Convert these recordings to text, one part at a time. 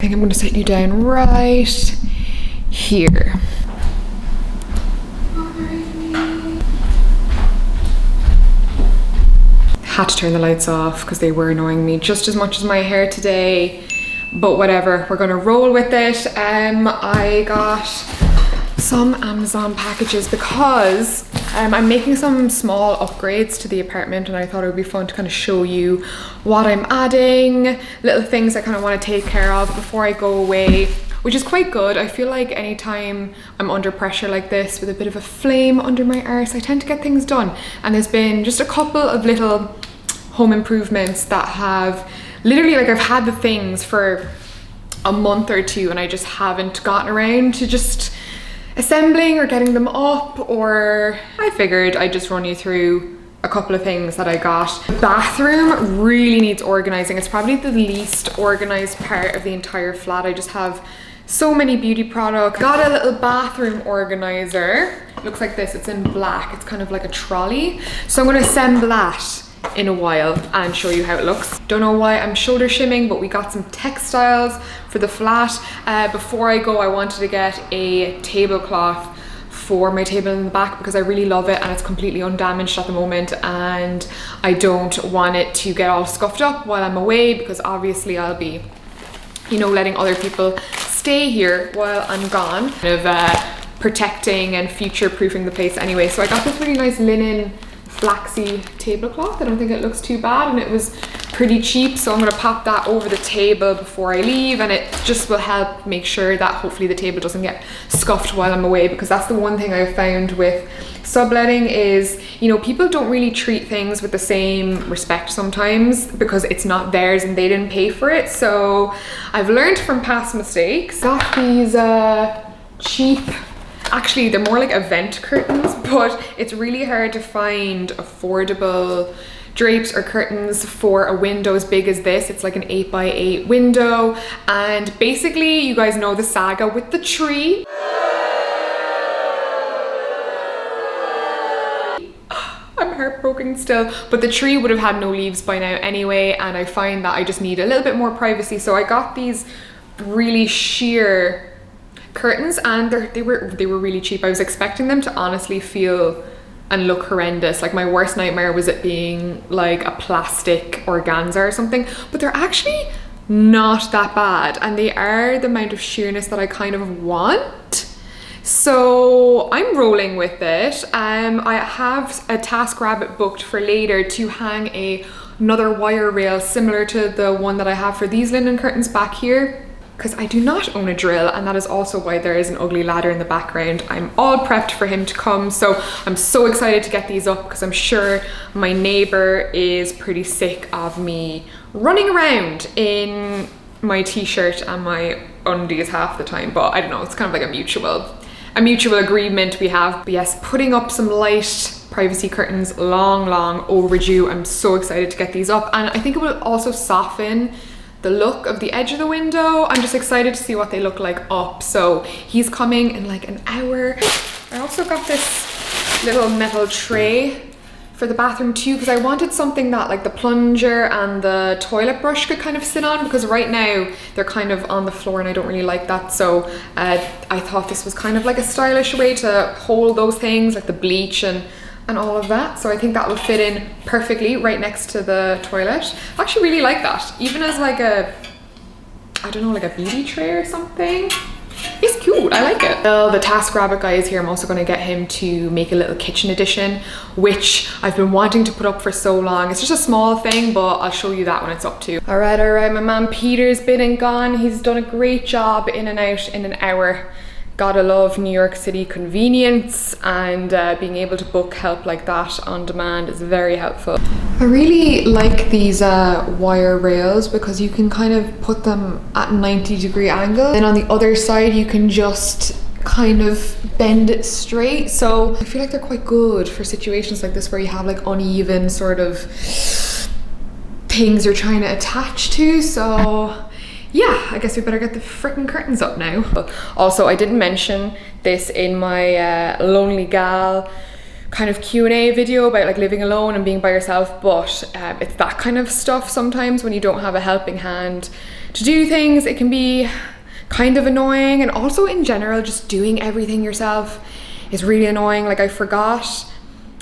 I think I'm going to sit you down right here. Had to turn the lights off because they were annoying me just as much as my hair today, but whatever, we're gonna roll with it. I got some Amazon packages because I'm making some small upgrades to the apartment, and I thought it would be fun to kind of show you what I'm adding, little things I kind of want to take care of before I go away, which is quite good. I feel like anytime I'm under pressure like this with a bit of a flame under my arse, I tend to get things done. And there's been just a couple of little home improvements that have literally, like, I've had the things for a month or two and I just haven't gotten around to just assembling or getting them up, or I figured I'd just run you through a couple of things that I got. The bathroom really needs organizing. It's probably the least organized part of the entire flat. I just have so many beauty products. Got a little bathroom organizer. It looks like this, it's in black. It's kind of like a trolley. So I'm gonna assemble that in a while and show you how it looks. Don't know why I'm shoulder shimming, but we got some textiles for the flat. Before I go, I wanted to get a tablecloth for my table in the back because I really love it and it's completely undamaged at the moment, and I don't want it to get all scuffed up while I'm away because obviously I'll be, you know, letting other people stay here while I'm gone, kind of protecting and future-proofing the place anyway. So I got this really nice linen flaxy tablecloth. I don't think it looks too bad, and it was pretty cheap, so I'm going to pop that over the table before I leave, and it just will help make sure that hopefully the table doesn't get scuffed while I'm away, because that's the one thing I've found with subletting is, you know, people don't really treat things with the same respect sometimes because it's not theirs and they didn't pay for it. So I've learned from past mistakes. Got these cheap, actually they're more like event curtains, but it's really hard to find affordable drapes or curtains for a window as big as this. It's like an 8x8 window, and basically you guys know the saga with the tree. I'm heartbroken still, but the tree would have had no leaves by now anyway, and I find that I just need a little bit more privacy. So I got these really sheer curtains, and they were really cheap. I was expecting them to honestly feel and look horrendous. Like, my worst nightmare was it being like a plastic organza or something, but they're actually not that bad, and they are the amount of sheerness that I kind of want. So I'm rolling with it. I have a TaskRabbit booked for later to hang another wire rail similar to the one that I have for these linen curtains back here, because I do not own a drill, and that is also why there is an ugly ladder in the background. I'm all prepped for him to come, so I'm so excited to get these up because I'm sure my neighbor is pretty sick of me running around in my t-shirt and my undies half the time, but I don't know, it's kind of like a mutual agreement we have. But yes, putting up some light privacy curtains, long overdue. I'm so excited to get these up, and I think it will also soften the look of the edge of the window. I'm just excited to see what they look like up. So he's coming in like an hour. I also got this little metal tray for the bathroom too, because I wanted something that like the plunger and the toilet brush could kind of sit on, because right now they're kind of on the floor and I don't really like that. So I thought this was kind of like a stylish way to hold those things, like the bleach and all of that. So I think that will fit in perfectly right next to the toilet. I actually really like that, even as like a, I don't know, like a beauty tray or something. It's cute, I like it. Well, the TaskRabbit guy is here. I'm also going to get him to make a little kitchen edition, which I've been wanting to put up for so long. It's just a small thing, but I'll show you that when it's up too. All right, my man Peter's been and gone. He's done a great job in and out in an hour. Gotta love New York City convenience, and being able to book help like that on demand is very helpful. I really like these wire rails because you can kind of put them at 90-degree angle, and on the other side you can just kind of bend it straight. So I feel like they're quite good for situations like this where you have like uneven sort of things you're trying to attach to. So yeah, I guess we better get the freaking curtains up now. Also, I didn't mention this in my Lonely Gal kind of Q&A video about like living alone and being by yourself, but it's that kind of stuff sometimes when you don't have a helping hand to do things. It can be kind of annoying, and also in general, just doing everything yourself is really annoying. Like, I forgot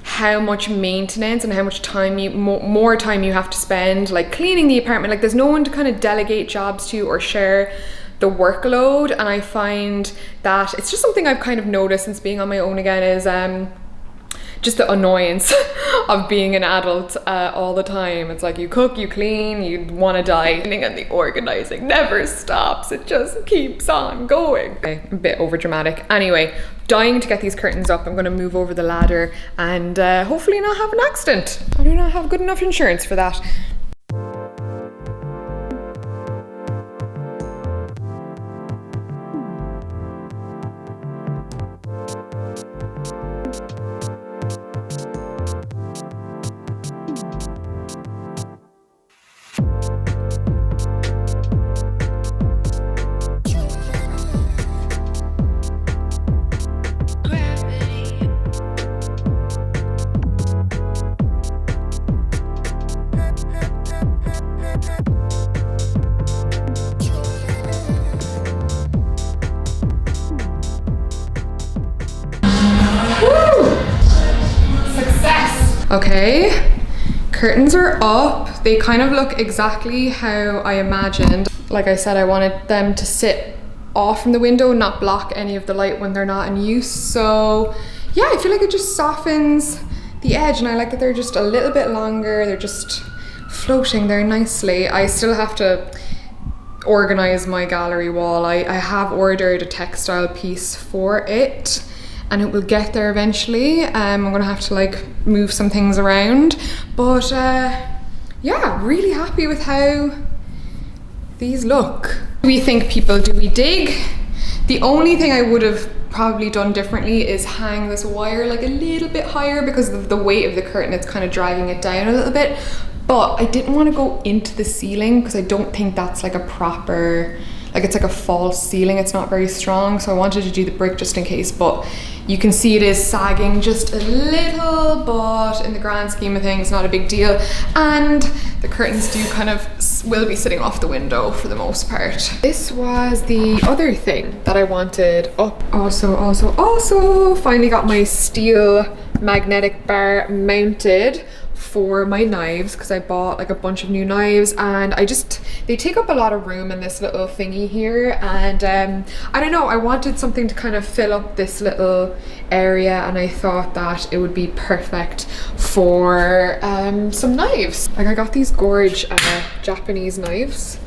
how much maintenance and how much time more time you have to spend like cleaning the apartment. Like, there's no one to kind of delegate jobs to or share the workload, and I find that it's just something I've kind of noticed since being on my own again is just the annoyance of being an adult all the time. It's like you cook, you clean, you want to die, and the organizing never stops. It just keeps on going. Okay, a bit over dramatic. Anyway, dying to get these curtains up. I'm going to move over the ladder and hopefully not have an accident. I do not have good enough insurance for that. Okay, curtains are up. They kind of look exactly how I imagined. Like I said, I wanted them to sit off from the window, not block any of the light when they're not in use. So yeah, I feel like it just softens the edge, and I like that they're just a little bit longer. They're just floating there nicely. I still have to organize my gallery wall. I have ordered a textile piece for it, and it will get there eventually. I'm gonna have to like move some things around, but yeah, really happy with how these look. Do we think people, do we dig? The only thing I would have probably done differently is hang this wire like a little bit higher, because of the weight of the curtain, it's kind of dragging it down a little bit. But I didn't want to go into the ceiling because I don't think that's like a proper, like it's like a false ceiling. It's not very strong, so I wanted to do the brick just in case. But you can see it is sagging just a little, but in the grand scheme of things, not a big deal. And the curtains do kind of will be sitting off the window for the most part. This was the other thing that I wanted up. Also finally got my steel magnetic bar mounted for my knives, because I bought like a bunch of new knives, and they take up a lot of room in this little thingy here, and I don't know, I wanted something to kind of fill up this little area, and I thought that it would be perfect for some knives. Like, I got these gorge Japanese knives,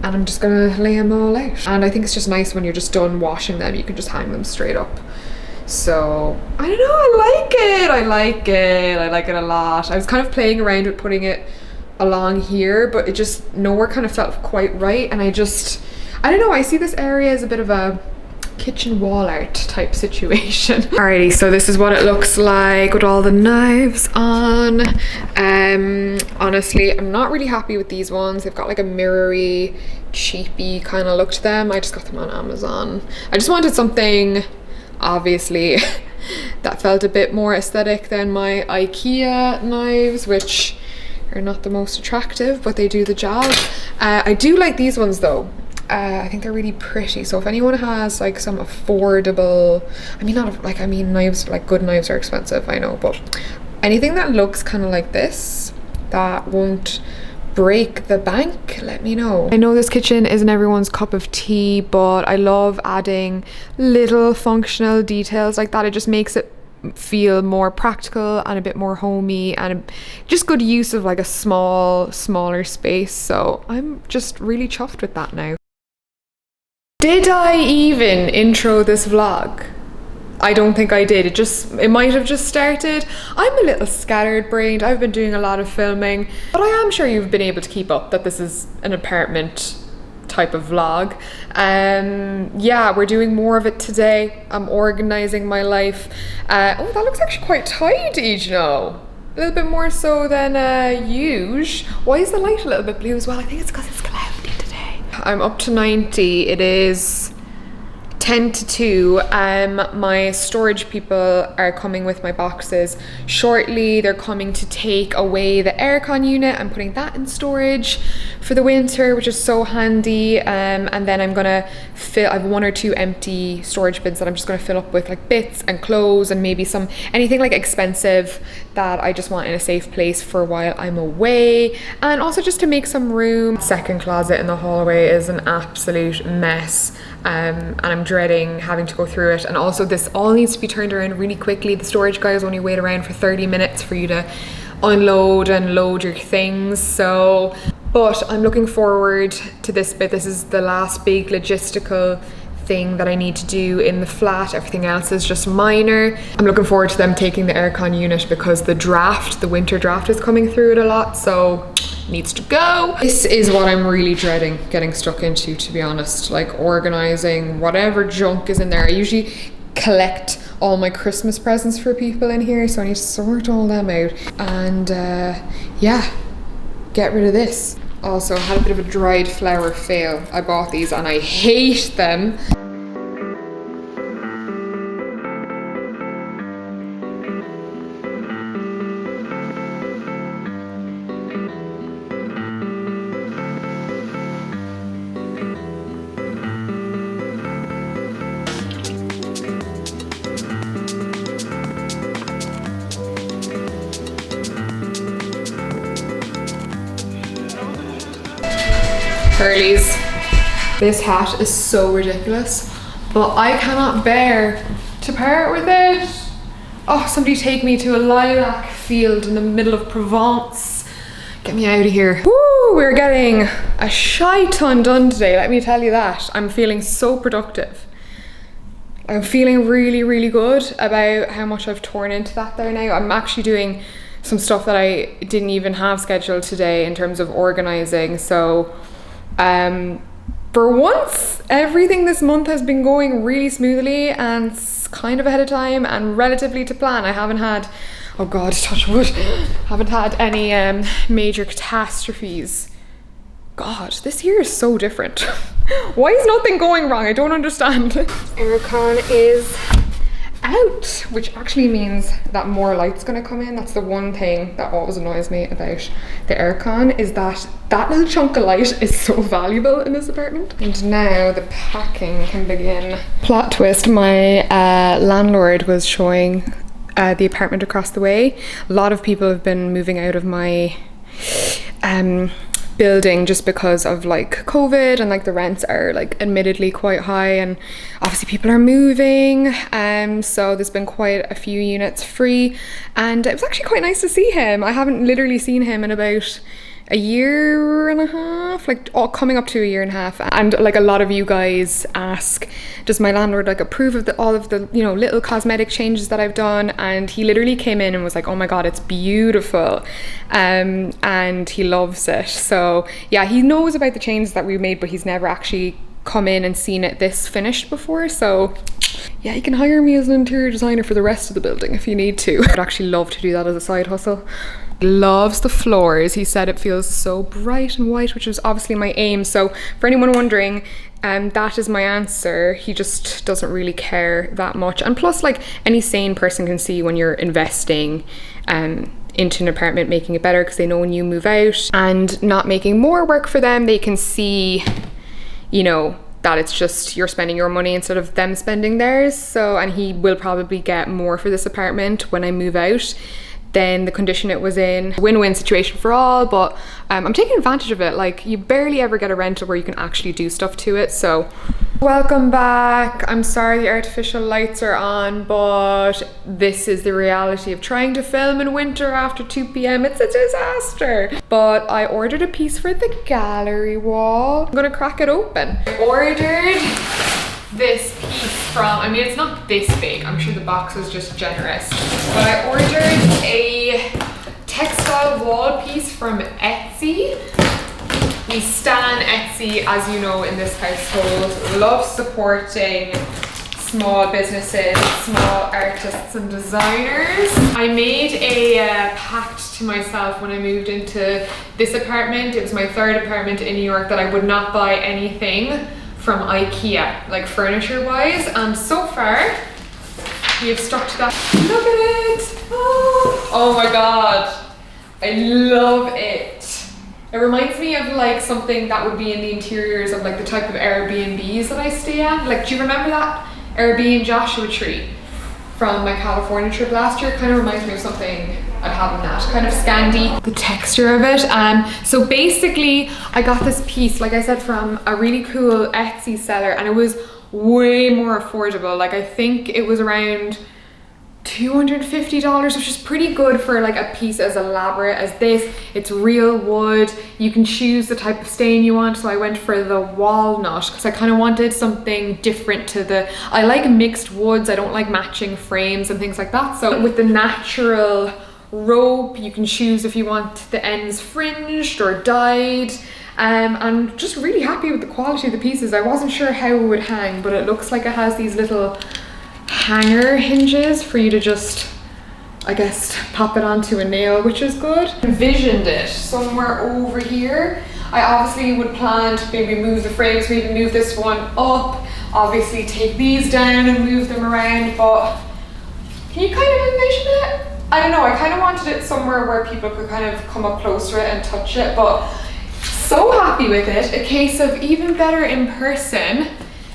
and I'm just gonna lay them all out, and I think it's just nice when you're just done washing them, you can just hang them straight up. So I don't know, I like it a lot. I was kind of playing around with putting it along here, but it just nowhere kind of felt quite right, and I don't know, I see this area as a bit of a kitchen wall art type situation. Alrighty, so this is what it looks like with all the knives on. Honestly, I'm not really happy with these ones. They've got like a mirrory, cheapy kind of look to them. I just got them on Amazon. I just wanted something, obviously, that felt a bit more aesthetic than my IKEA knives, which are not the most attractive, but they do the job. I do like these ones though. I think they're really pretty. So if anyone has like some affordable, knives, like good knives are expensive, I know, but anything that looks kind of like this, that won't break the bank, let me know. I know this kitchen isn't everyone's cup of tea, but I love adding little functional details like that. It just makes it feel more practical and a bit more homey, and just good use of like a smaller space. So I'm just really chuffed with that now. Did I even intro this vlog? I don't think I did. It might have just started. I'm a little scattered brained. I've been doing a lot of filming, but I am sure you've been able to keep up that this is an apartment type of vlog. Yeah, we're doing more of it today. I'm organizing my life. Oh, that looks actually quite tidy, you know. A little bit more so than usual. Why is the light a little bit blue as well? I think it's because it's cloudy today. I'm up to 90. It is 10 to 2. My storage people are coming with my boxes shortly. They're coming to take away the aircon unit. I'm putting that in storage for the winter, which is so handy. And then I'm gonna fill, I have 1 or 2 empty storage bins that I'm just gonna fill up with like bits and clothes and maybe anything like expensive that I just want in a safe place for while I'm away. And also just to make some room. Second closet in the hallway is an absolute mess. And I'm dreading having to go through it. And also this all needs to be turned around really quickly. The storage guys only wait around for 30 minutes for you to unload and load your things. So, but I'm looking forward to this bit. This is the last big logistical thing that I need to do in the flat. Everything else is just minor. I'm looking forward to them taking the aircon unit because the winter draft is coming through it a lot, so needs to go. This is what I'm really dreading getting stuck into, to be honest, like organizing whatever junk is in there. I usually collect all my Christmas presents for people in here, so I need to sort all them out and yeah, get rid of this. Also had a bit of a dried flower fail. I bought these and I hate them. Curlies. This hat is so ridiculous, but I cannot bear to part with it. Oh, somebody take me to a lilac field in the middle of Provence. Get me out of here. Woo, we're getting a shite ton done today, let me tell you that. I'm feeling so productive. I'm feeling really, really good about how much I've torn into that there now. I'm actually doing some stuff that I didn't even have scheduled today in terms of organizing, so for once, everything this month has been going really smoothly and kind of ahead of time and relatively to plan. I haven't had, oh God, touch wood, haven't had any major catastrophes. God, this year is so different. Why is nothing going wrong? I don't understand. Aircon is out, which actually means that more light's gonna come in. That's the one thing that always annoys me about the aircon, is that that little chunk of light is so valuable in this apartment. And now the packing can begin. Plot twist, my landlord was showing the apartment across the way. A lot of people have been moving out of my building just because of like COVID, and like the rents are like admittedly quite high, and obviously people are moving, so there's been quite a few units free, and it was actually quite nice to see him. I haven't literally seen him in about a year and a half, like coming up to a year and a half. And like a lot of you guys ask, does my landlord like approve of all of the, you know, little cosmetic changes that I've done? And he literally came in and was like, oh my God, it's beautiful. And he loves it. So yeah, he knows about the changes that we made, but he's never actually come in and seen it this finished before. So yeah, you can hire me as an interior designer for the rest of the building if you need to. I'd actually love to do that as a side hustle. Loves the floors. He said it feels so bright and white, which was obviously my aim. So for anyone wondering, that is my answer. He just doesn't really care that much. And plus, like, any sane person can see when you're investing into an apartment, making it better, because they know when you move out and not making more work for them, they can see, you know, that it's just you're spending your money instead of them spending theirs. So, and he will probably get more for this apartment when I move out than the condition it was in. Win-win situation for all, but I'm taking advantage of it. Like, you barely ever get a rental where you can actually do stuff to it. So welcome back. I'm sorry the artificial lights are on, but this is the reality of trying to film in winter after 2 p.m. It's a disaster. But I ordered a piece for the gallery wall. I'm gonna crack it open. I ordered this piece from, I mean, it's not this big, I'm sure the box was just generous, but I ordered a textile wall piece from Etsy. We stan Etsy, as you know, in this household. Love supporting small businesses, small artists and designers. I made a pact to myself when I moved into this apartment. It was my third apartment in New York, that I would not buy anything from IKEA, like furniture wise, and so far we have stuck to that. Look at it! Oh my god, I love it. It reminds me of like something that would be in the interiors of like the type of Airbnbs that I stay at. Like, do you remember that Airbnb Joshua tree from my California trip last year? It kind of reminds me of something I'd have in that kind of Scandi. The texture of it. So basically I got this piece, like I said, from a really cool Etsy seller, and it was way more affordable. Like I think it was around $250, which is pretty good for like a piece as elaborate as this. It's real wood. You can choose the type of stain you want. So I went for the walnut because I kind of wanted something different to the, I like mixed woods. I don't like matching frames and things like that. So with the natural rope, you can choose if you want the ends fringed or dyed. I'm just really happy with the quality of the pieces. I wasn't sure how it would hang, but it looks like it has these little hanger hinges for you to just, I guess, pop it onto a nail, which is good. Envisioned it somewhere over here. I obviously would plan to maybe move the frames, maybe move this one up, obviously take these down and move them around, but can you kind of envision it? I don't know, I kind of wanted it somewhere where people could kind of come up close to it and touch it, but so happy with it. A case of even better in person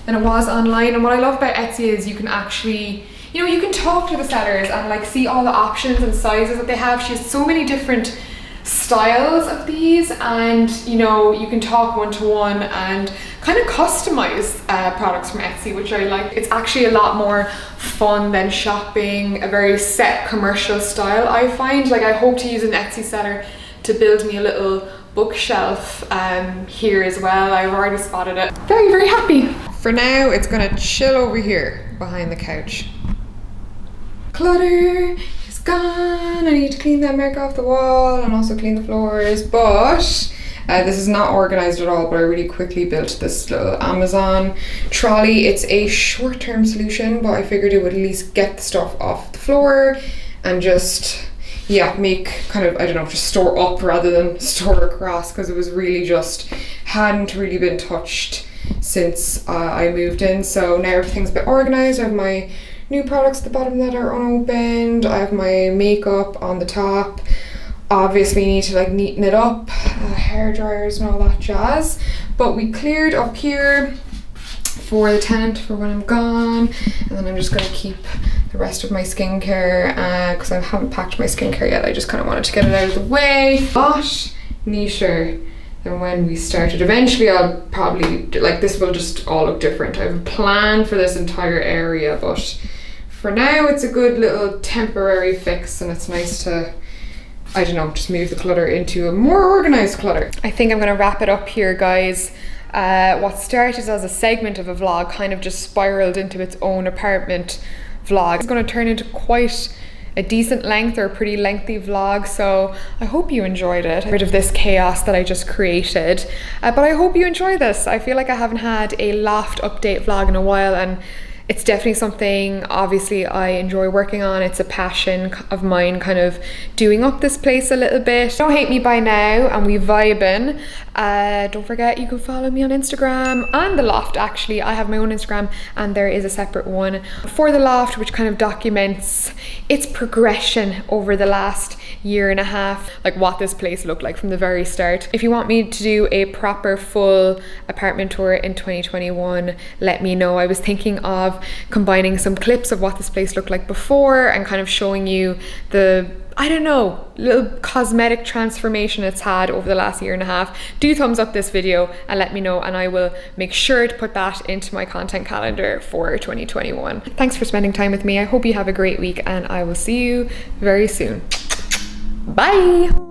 than it was online. And what I love about Etsy is you can actually, you know, you can talk to the sellers and like see all the options and sizes that they have. She has so many different styles of these, and you know, you can talk one-to-one and kind of customize products from Etsy, which I like. It's actually a lot more fun than shopping a very set commercial style, I find. Like I hope to use an Etsy seller to build me a little bookshelf here as well. I've already spotted it. Very, very happy. For now, it's gonna chill over here behind the couch. Clutter is gone. I need to clean that mark off the wall and also clean the floors, but this is not organized at all, but I really quickly built this little Amazon trolley. It's a short-term solution, but I figured it would at least get the stuff off the floor and just, yeah, make kind of, I don't know, just store up rather than store across, because it was really just, hadn't really been touched since I moved in. So now everything's a bit organized. I have my new products at the bottom that are unopened. I have my makeup on the top. Obviously need to like neaten it up, hair dryers and all that jazz. But we cleared up here for the tenant for when I'm gone, and then I'm just gonna keep the rest of my skincare because I haven't packed my skincare yet. I just kind of wanted to get it out of the way. But neater than when we started. Eventually I'll probably, like, this will just all look different. I have a plan for this entire area, but for now it's a good little temporary fix, and it's nice to, I don't know, just move the clutter into a more organized clutter. I think I'm gonna wrap it up here, guys. What started as a segment of a vlog kind of just spiraled into its own apartment vlog. It's going to turn into quite a decent length, or a pretty lengthy vlog, so I hope you enjoyed it. Rid of this chaos that I just created, but I hope you enjoy this. I feel like I haven't had a Loft update vlog in a while, and it's definitely something obviously I enjoy working on. It's a passion of mine, kind of doing up this place a little bit. Don't hate me by now, and we vibing. Don't forget you can follow me on Instagram and the Loft. Actually, I have my own Instagram and there is a separate one for the Loft, which kind of documents its progression over the last year and a half, like what this place looked like from the very start. If you want me to do a proper full apartment tour in 2021, let me know. I was thinking of combining some clips of what this place looked like before and kind of showing you the, I don't know, little cosmetic transformation it's had over the last year and a half. Do thumbs up this video and let me know, and I will make sure to put that into my content calendar for 2021. Thanks for spending time with me. I hope you have a great week, and I will see you very soon. Bye!